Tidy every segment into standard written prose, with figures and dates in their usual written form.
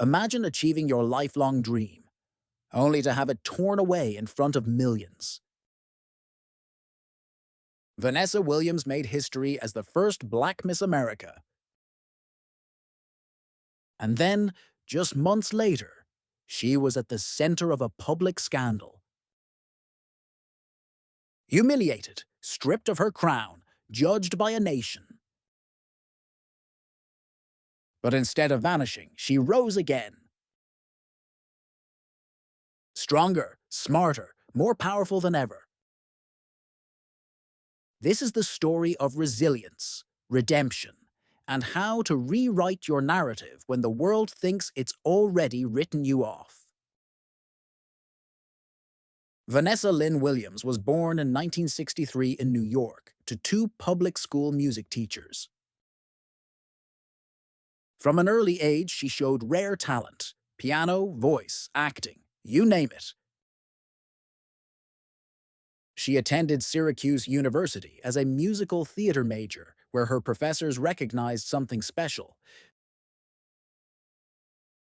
Imagine achieving your lifelong dream, only to have it torn away in front of millions. Vanessa Williams made history as the first Black Miss America. And then, just months later, she was at the center of a public scandal. Humiliated, stripped of her crown, judged by a nation. But instead of vanishing, she rose again. Stronger, smarter, more powerful than ever. This is the story of resilience, redemption, and how to rewrite your narrative when the world thinks it's already written you off. Vanessa Lynn Williams was born in 1963 in New York to two public school music teachers. From an early age, she showed rare talent: piano, voice, acting, you name it. She attended Syracuse University as a musical theater major, where her professors recognized something special.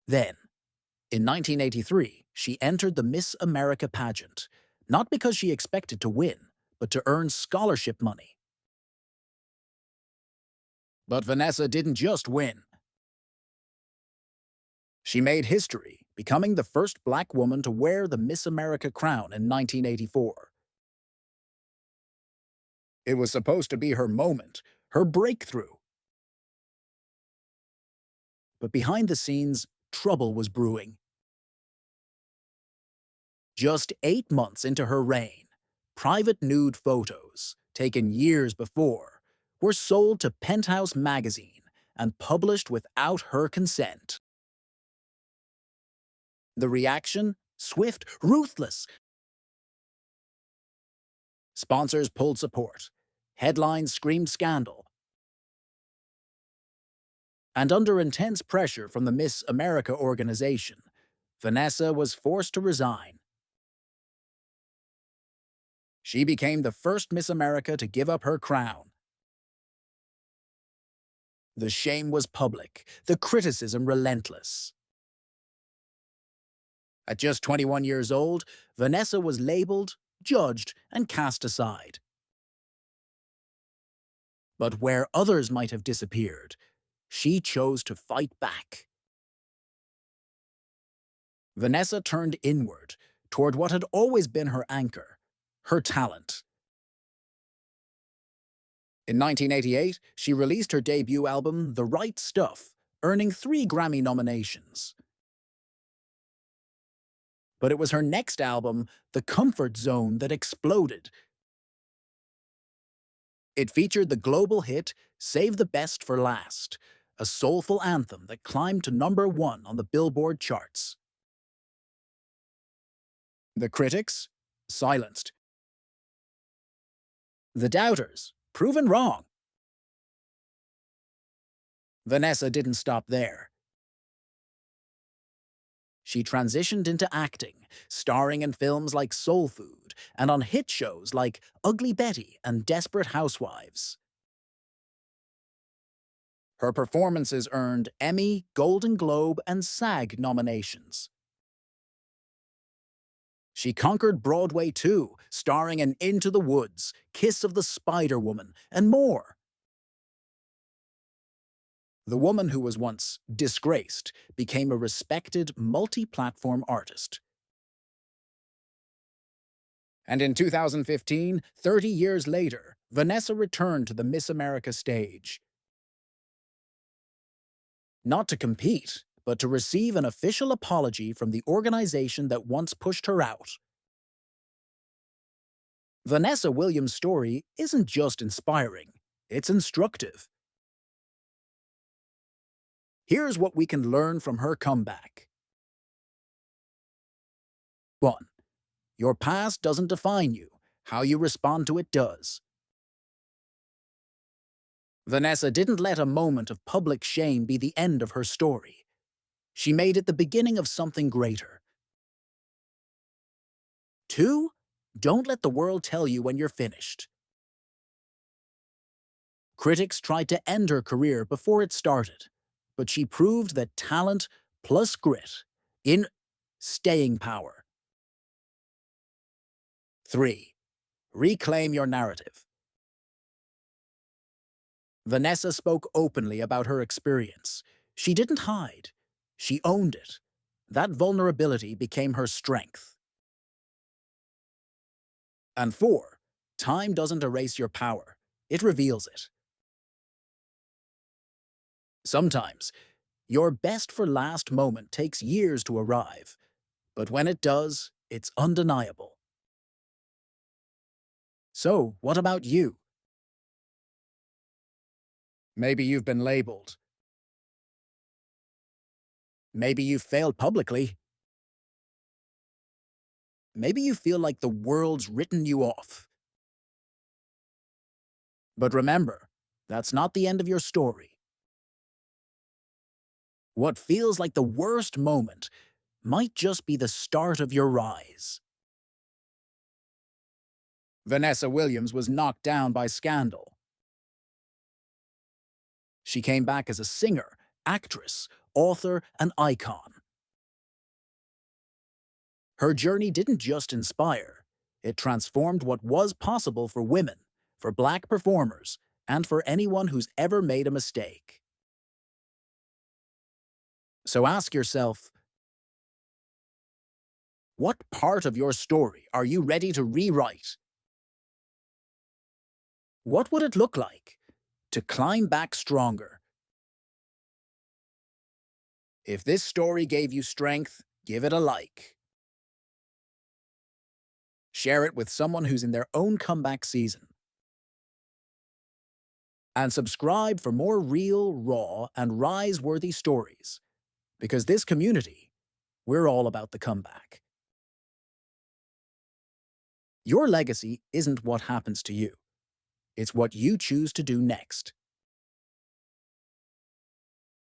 Then, in 1983, she entered the Miss America pageant, not because she expected to win, but to earn scholarship money. But Vanessa didn't just win. She made history, becoming the first Black woman to wear the Miss America crown in 1984. It was supposed to be her moment, her breakthrough. But behind the scenes, trouble was brewing. Just 8 months into her reign, private nude photos, taken years before, were sold to Penthouse magazine and published without her consent. The reaction? Swift, ruthless. Sponsors pulled support. Headlines screamed scandal. And under intense pressure from the Miss America organization, Vanessa was forced to resign. She became the first Miss America to give up her crown. The shame was public, the criticism relentless. At just 21 years old, Vanessa was labeled, judged, and cast aside. But where others might have disappeared, she chose to fight back. Vanessa turned inward, toward what had always been her anchor, her talent. In 1988, she released her debut album, The Right Stuff, earning 3 Grammy nominations. But it was her next album, The Comfort Zone, that exploded. It featured the global hit Save the Best for Last, a soulful anthem that climbed to #1 on the Billboard charts. The critics? Silenced. The doubters? Proven wrong. Vanessa didn't stop there. She transitioned into acting, starring in films like Soul Food and on hit shows like Ugly Betty and Desperate Housewives. Her performances earned Emmy, Golden Globe, and SAG nominations. She conquered Broadway too, starring in Into the Woods, Kiss of the Spider-Woman, and more. The woman who was once disgraced became a respected multi-platform artist. And in 2015, 30 years later, Vanessa returned to the Miss America stage. Not to compete, but to receive an official apology from the organization that once pushed her out. Vanessa Williams' story isn't just inspiring, it's instructive. Here's what we can learn from her comeback. 1. Your past doesn't define you. How you respond to it does. Vanessa didn't let a moment of public shame be the end of her story. She made it the beginning of something greater. 2. Don't let the world tell you when you're finished. Critics tried to end her career before it started, but she proved that talent plus grit in staying power. 3. Reclaim your narrative. Vanessa spoke openly about her experience. She didn't hide. She owned it. That vulnerability became her strength. And 4. Time doesn't erase your power. It reveals it. Sometimes, your best-for-last moment takes years to arrive, but when it does, it's undeniable. So, what about you? Maybe you've been labeled. Maybe you've failed publicly. Maybe you feel like the world's written you off. But remember, that's not the end of your story. What feels like the worst moment might just be the start of your rise. Vanessa Williams was knocked down by scandal. She came back as a singer, actress, author, and icon. Her journey didn't just inspire, it transformed what was possible for women, for Black performers, and for anyone who's ever made a mistake. So ask yourself, what part of your story are you ready to rewrite? What would it look like to climb back stronger? If this story gave you strength, give it a like. Share it with someone who's in their own comeback season. And subscribe for more real, raw, and rise-worthy stories. Because this community, we're all about the comeback. Your legacy isn't what happens to you. It's what you choose to do next.